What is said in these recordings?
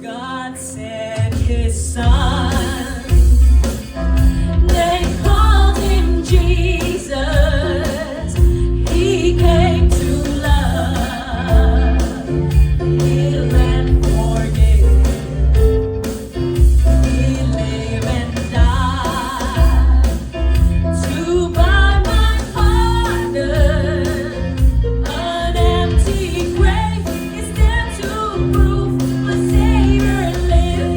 God sent his son. They called him Jesus. He came to love, heal and forgive. He lived and died to buy my pardon. An empty grave is there to prove my Savior lives.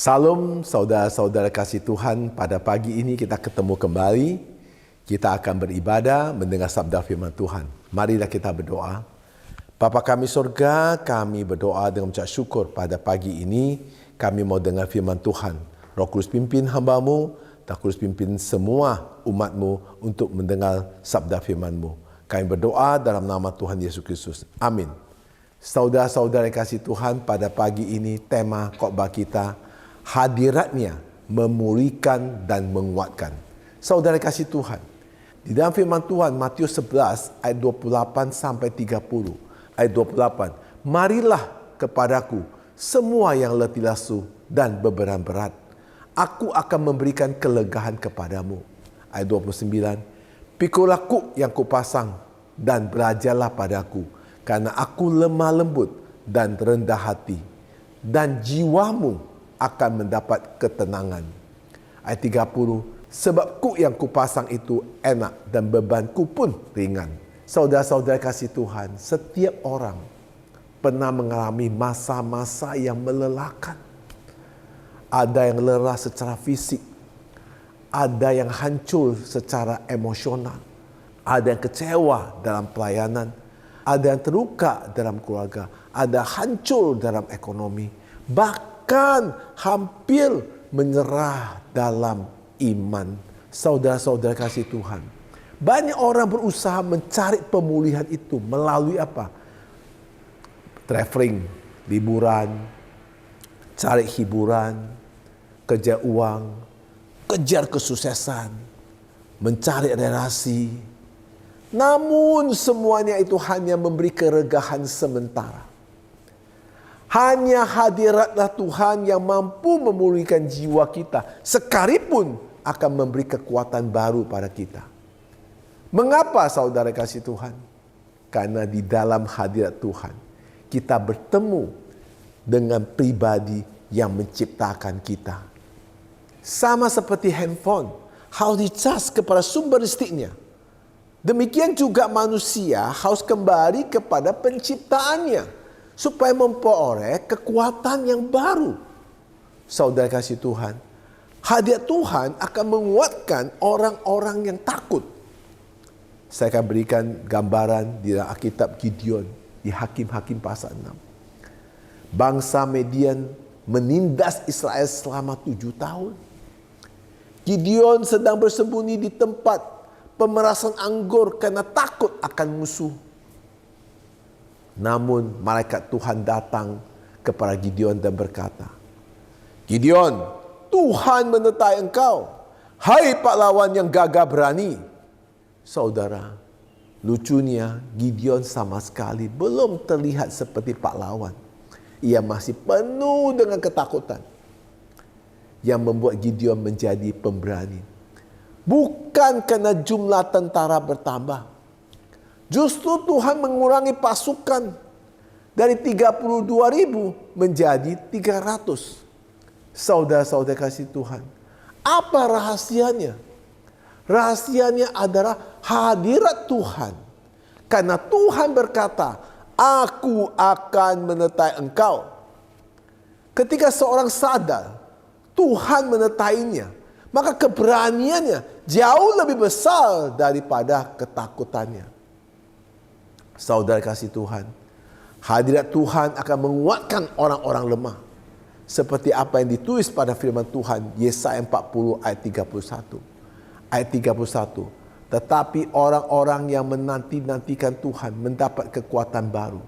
Salam saudara-saudara kasih Tuhan, pada pagi ini kita ketemu kembali. Kita akan beribadah mendengar sabda firman Tuhan. Marilah kita berdoa. Bapa kami surga, kami berdoa dengan ucap syukur pada pagi ini. Kami mau dengar firman Tuhan. Roh Kudus pimpin hamba-Mu, Roh Kudus pimpin semua umat-Mu untuk mendengar sabda firman-Mu. Kami berdoa dalam nama Tuhan Yesus Kristus. Amin. Saudara-saudara kasih Tuhan, pada pagi ini tema khotbah kita, hadiratnya memulihkan dan menguatkan. Saudara kasih Tuhan, di dalam firman Tuhan Matius 11 ayat 28 sampai 30. Ayat 28, marilah kepadaku semua yang letih lesu dan beban berat, aku akan memberikan kelegaan kepadamu. Ayat 29, pikulah kuk yang kupasang dan belajarlah padaku, karena aku lemah lembut dan rendah hati, dan jiwamu akan mendapat ketenangan. Ayat 30, sebab kuk yang kupasang itu enak dan bebanku pun ringan. Saudara-saudara kasih Tuhan, setiap orang pernah mengalami masa-masa yang melelahkan. Ada yang lelah secara fisik, ada yang hancur secara emosional, ada yang kecewa dalam pelayanan, ada yang terluka dalam keluarga, ada hancur dalam ekonomi, bahkan hampir menyerah dalam iman. Saudara-saudara kasih Tuhan, banyak orang berusaha mencari pemulihan itu melalui apa? Traveling, liburan, cari hiburan, kejar uang, kejar kesuksesan, mencari relasi. Namun semuanya itu hanya memberi keregaan sementara. Hanya hadiratlah Tuhan yang mampu memulihkan jiwa kita, sekalipun akan memberi kekuatan baru pada kita. Mengapa saudara kasih Tuhan? Karena di dalam hadirat Tuhan, kita bertemu dengan pribadi yang menciptakan kita. Sama seperti handphone, harus dicas kepada sumber listriknya. Demikian juga manusia harus kembali kepada penciptaannya, supaya memperoleh kekuatan yang baru. Saudara kasih Tuhan, hadirat Tuhan akan menguatkan orang-orang yang takut. Saya akan berikan gambaran di dalam Alkitab Gideon, di Hakim-Hakim pasal 6. Bangsa Median menindas Israel selama 7 tahun. Gideon sedang bersembunyi di tempat pemerasan anggur karena takut akan musuh. Namun malaikat Tuhan datang kepada Gideon dan berkata, Gideon, Tuhan menyertai engkau, hai pahlawan yang gagah berani. Saudara, lucunya Gideon sama sekali belum terlihat seperti pahlawan. Ia masih penuh dengan ketakutan, yang membuat Gideon menjadi pemberani. Bukan karena jumlah tentara bertambah. Justru Tuhan mengurangi pasukan dari 32.000 menjadi 300. Saudara-saudara kasih Tuhan, apa rahasianya? Rahasianya adalah hadirat Tuhan. Karena Tuhan berkata, aku akan menyertai engkau. Ketika seorang sadar Tuhan menyertainya, maka keberaniannya jauh lebih besar daripada ketakutannya. Saudara kasih Tuhan, hadirat Tuhan akan menguatkan orang-orang lemah. Seperti apa yang ditulis pada firman Tuhan, Yesaya 40 ayat 31. Ayat 31, tetapi orang-orang yang menanti-nantikan Tuhan mendapat kekuatan baru.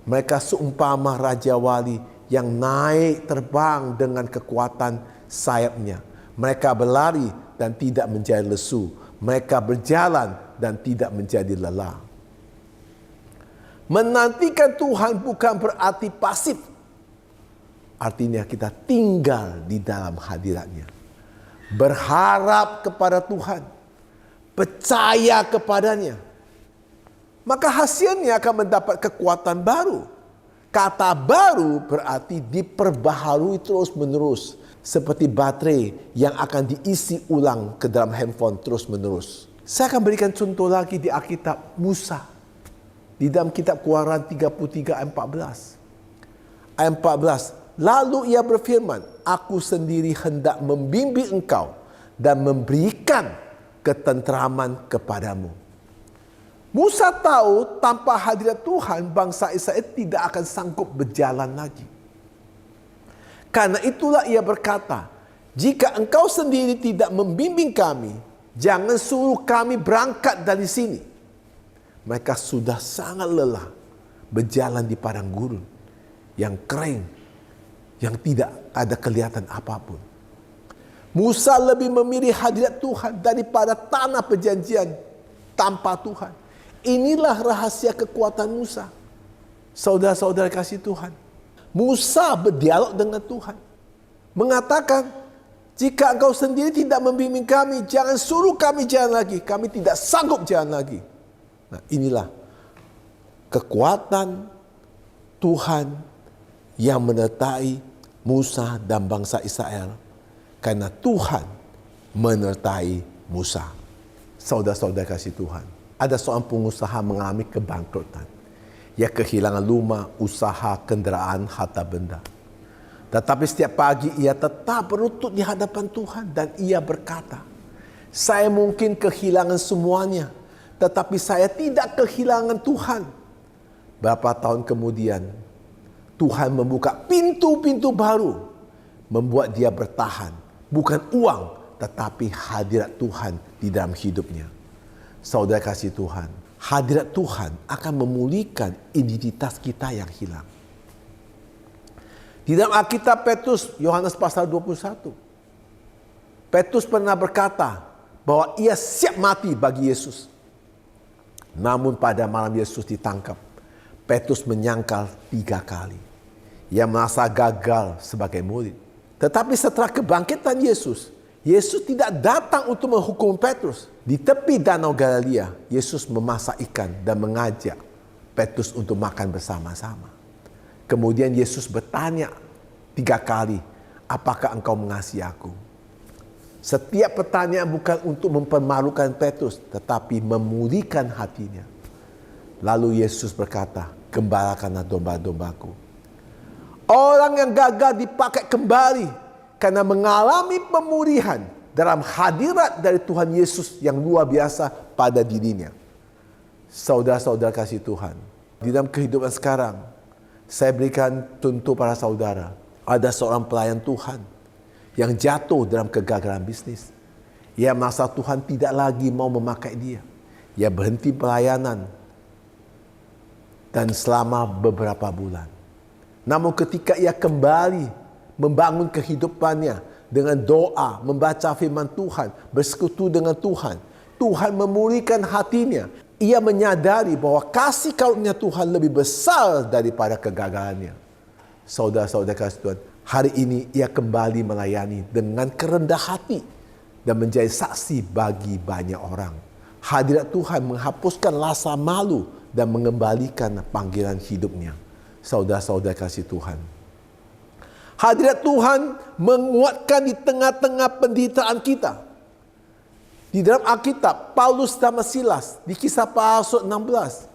Mereka seumpama Raja Wali yang naik terbang dengan kekuatan sayapnya. Mereka berlari dan tidak menjadi lesu. Mereka berjalan dan tidak menjadi lelah. Menantikan Tuhan bukan berarti pasif. Artinya kita tinggal di dalam hadiratnya. Berharap kepada Tuhan. Percaya kepadanya. Maka hasilnya akan mendapat kekuatan baru. Kata baru berarti diperbaharui terus menerus. Seperti baterai yang akan diisi ulang ke dalam handphone terus menerus. Saya akan berikan contoh lagi di Alkitab Musa. Di dalam kitab Keluaran 33 ayat 14. Ayat 14. Lalu ia berfirman, aku sendiri hendak membimbing engkau dan memberikan ketenteraman kepadamu. Musa tahu tanpa hadirat Tuhan, bangsa Israel tidak akan sanggup berjalan lagi. Karena itulah ia berkata, jika engkau sendiri tidak membimbing kami, jangan suruh kami berangkat dari sini. Mereka sudah sangat lelah berjalan di padang gurun yang kering, yang tidak ada kelihatan apapun. Musa lebih memilih hadirat Tuhan daripada tanah perjanjian tanpa Tuhan. Inilah rahasia kekuatan Musa. Saudara-saudara kasih Tuhan, Musa berdialog dengan Tuhan, mengatakan, jika engkau sendiri tidak membimbing kami, jangan suruh kami jalan lagi. Kami tidak sanggup jalan lagi. Nah, inilah kekuatan Tuhan yang menyertai Musa dan bangsa Israel. Karena Tuhan menyertai Musa. Saudara-saudara kasih Tuhan, ada seorang pengusaha mengalami kebangkrutan. Ia kehilangan rumah, usaha, kenderaan, harta benda. Tetapi setiap pagi ia tetap berlutut di hadapan Tuhan dan ia berkata, saya mungkin kehilangan semuanya, tetapi saya tidak kehilangan Tuhan. Berapa tahun kemudian, Tuhan membuka pintu-pintu baru, membuat dia bertahan. Bukan uang, tetapi hadirat Tuhan di dalam hidupnya. Saudara kasih Tuhan, hadirat Tuhan akan memulihkan identitas kita yang hilang. Di dalam Alkitab Petrus, Yohanes pasal 21, Petrus pernah berkata bahwa ia siap mati bagi Yesus. Namun pada malam Yesus ditangkap, Petrus menyangkal 3 kali. Ia merasa gagal sebagai murid. Tetapi setelah kebangkitan Yesus, Yesus tidak datang untuk menghukum Petrus. Di tepi danau Galilea, Yesus memasak ikan dan mengajak Petrus untuk makan bersama-sama. Kemudian Yesus bertanya 3 kali, apakah engkau mengasihi aku? Setiap pertanyaan bukan untuk mempermalukan Petrus, tetapi memulihkan hatinya. Lalu Yesus berkata, gembalakanlah domba-dombaku. Orang yang gagal dipakai kembali karena mengalami pemulihan dalam hadirat dari Tuhan Yesus yang luar biasa pada dirinya. Saudara-saudara kasih Tuhan, di dalam kehidupan sekarang, saya berikan contoh para saudara. Ada seorang pelayan Tuhan yang jatuh dalam kegagalan bisnis. Ia merasa Tuhan tidak lagi mau memakai dia. Ia berhenti pelayanan dan selama beberapa bulan. Namun ketika ia kembali membangun kehidupannya dengan doa, membaca firman Tuhan, bersekutu dengan Tuhan, Tuhan memulihkan hatinya. Ia menyadari bahwa kasih karunia Tuhan lebih besar daripada kegagalannya. Saudara-saudara kasih Tuhan, hari ini ia kembali melayani dengan kerendah hati dan menjadi saksi bagi banyak orang. Hadirat Tuhan menghapuskan rasa malu dan mengembalikan panggilan hidupnya. Saudara-saudara kasih Tuhan, hadirat Tuhan menguatkan di tengah-tengah penderitaan kita. Di dalam Alkitab, Paulus dan Silas di Kisah Para Rasul 16,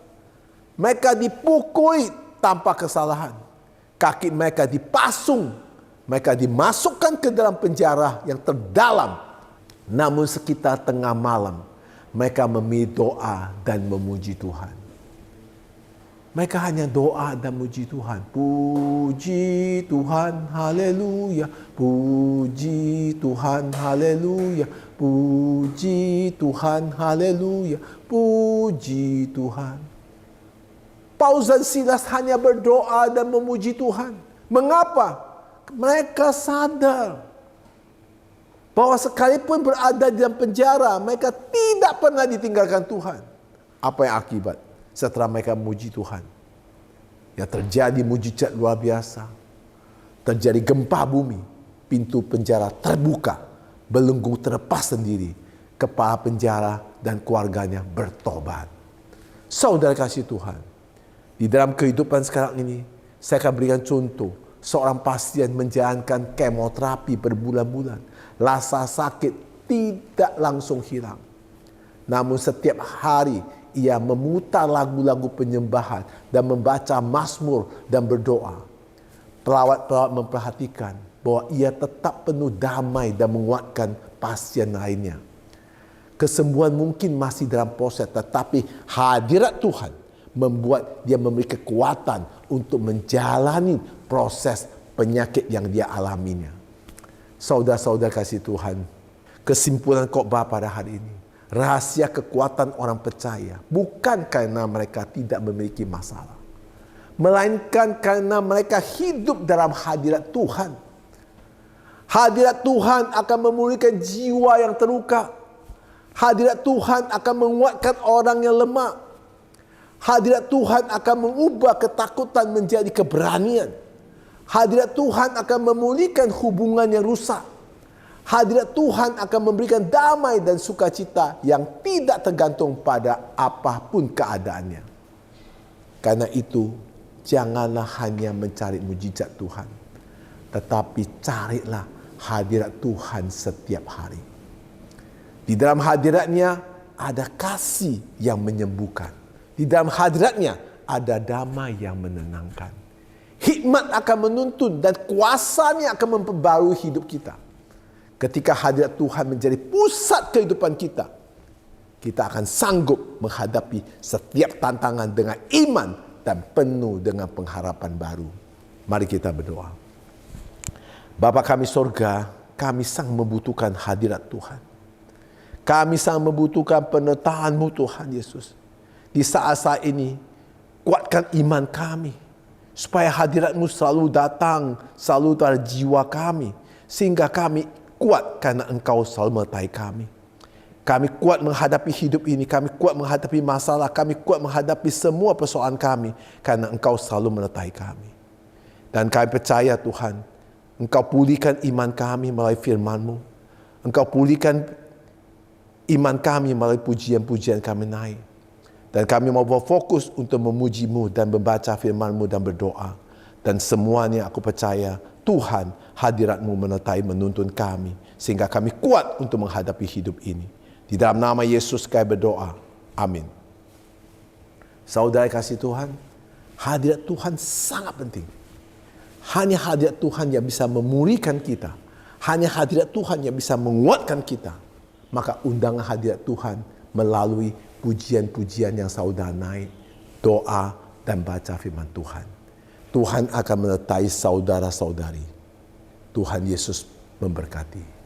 mereka dipukuli tanpa kesalahan. Kaki mereka dipasung, mereka dimasukkan ke dalam penjara yang terdalam. Namun sekitar tengah malam, mereka memilih doa dan memuji Tuhan. Mereka hanya doa dan muji Tuhan. Puji Tuhan, haleluya. Puji Tuhan, haleluya. Puji Tuhan, haleluya. Puji Tuhan. Paulus dan Silas hanya berdoa dan memuji Tuhan. Mengapa? Mereka sadar bahwa sekalipun berada di dalam penjara, mereka tidak pernah ditinggalkan Tuhan. Apa yang akibat? Setelah mereka memuji Tuhan, yang terjadi mujizat luar biasa. Terjadi gempa bumi, pintu penjara terbuka, belenggu terlepas sendiri. Kepala penjara dan keluarganya bertobat. Saudara kasih Tuhan, di dalam kehidupan sekarang ini, saya akan berikan contoh. Seorang pasien menjalankan kemoterapi berbulan-bulan. Rasa sakit tidak langsung hilang. Namun setiap hari, ia memutar lagu-lagu penyembahan dan membaca mazmur dan berdoa. pelawat-pelawat memperhatikan bahwa ia tetap penuh damai dan menguatkan pasien lainnya. Kesembuhan mungkin masih dalam proses, tetapi hadirat Tuhan membuat dia memiliki kekuatan untuk menjalani proses penyakit yang dia alaminya. Saudara-saudara kasih Tuhan, kesimpulan khotbah pada hari ini, rahasia kekuatan orang percaya bukan karena mereka tidak memiliki masalah, melainkan karena mereka hidup dalam hadirat Tuhan. Hadirat Tuhan akan memulihkan jiwa yang terluka. Hadirat Tuhan akan menguatkan orang yang lemah. Hadirat Tuhan akan mengubah ketakutan menjadi keberanian. Hadirat Tuhan akan memulihkan hubungan yang rusak. Hadirat Tuhan akan memberikan damai dan sukacita yang tidak tergantung pada apapun keadaannya. Karena itu, janganlah hanya mencari mujizat Tuhan, tetapi carilah hadirat Tuhan setiap hari. Di dalam hadiratnya ada kasih yang menyembuhkan. Di dalam hadiratnya ada damai yang menenangkan. Hikmat akan menuntun dan kuasanya akan memperbarui hidup kita. Ketika hadirat Tuhan menjadi pusat kehidupan kita, kita akan sanggup menghadapi setiap tantangan dengan iman dan penuh dengan pengharapan baru. Mari kita berdoa. Bapa kami sorga, kami sangat membutuhkan hadirat Tuhan. Kami sangat membutuhkan penyertaan-Mu Tuhan Yesus. Di saat-saat ini, kuatkan iman kami, supaya hadirat-Mu selalu datang, selalu dalam jiwa kami, sehingga kami kuat karena Engkau selalu menyertai kami. Kami kuat menghadapi hidup ini, kami kuat menghadapi masalah, kami kuat menghadapi semua persoalan kami, karena Engkau selalu menyertai kami. Dan kami percaya Tuhan, Engkau pulihkan iman kami melalui firman-Mu. Engkau pulihkan iman kami melalui pujian-pujian kami naik. Dan kami mau berfokus untuk memuji-Mu dan membaca firman-Mu dan berdoa. Dan semuanya aku percaya Tuhan hadirat-Mu menyertai menuntun kami. Sehingga kami kuat untuk menghadapi hidup ini. Di dalam nama Yesus kami berdoa. Amin. Saudara kasih Tuhan, hadirat Tuhan sangat penting. Hanya hadirat Tuhan yang bisa memulihkan kita. Hanya hadirat Tuhan yang bisa menguatkan kita. Maka undangan hadirat Tuhan melalui pujian-pujian yang saudara naik, doa dan baca firman Tuhan. Tuhan akan menyertai saudara-saudari. Tuhan Yesus memberkati.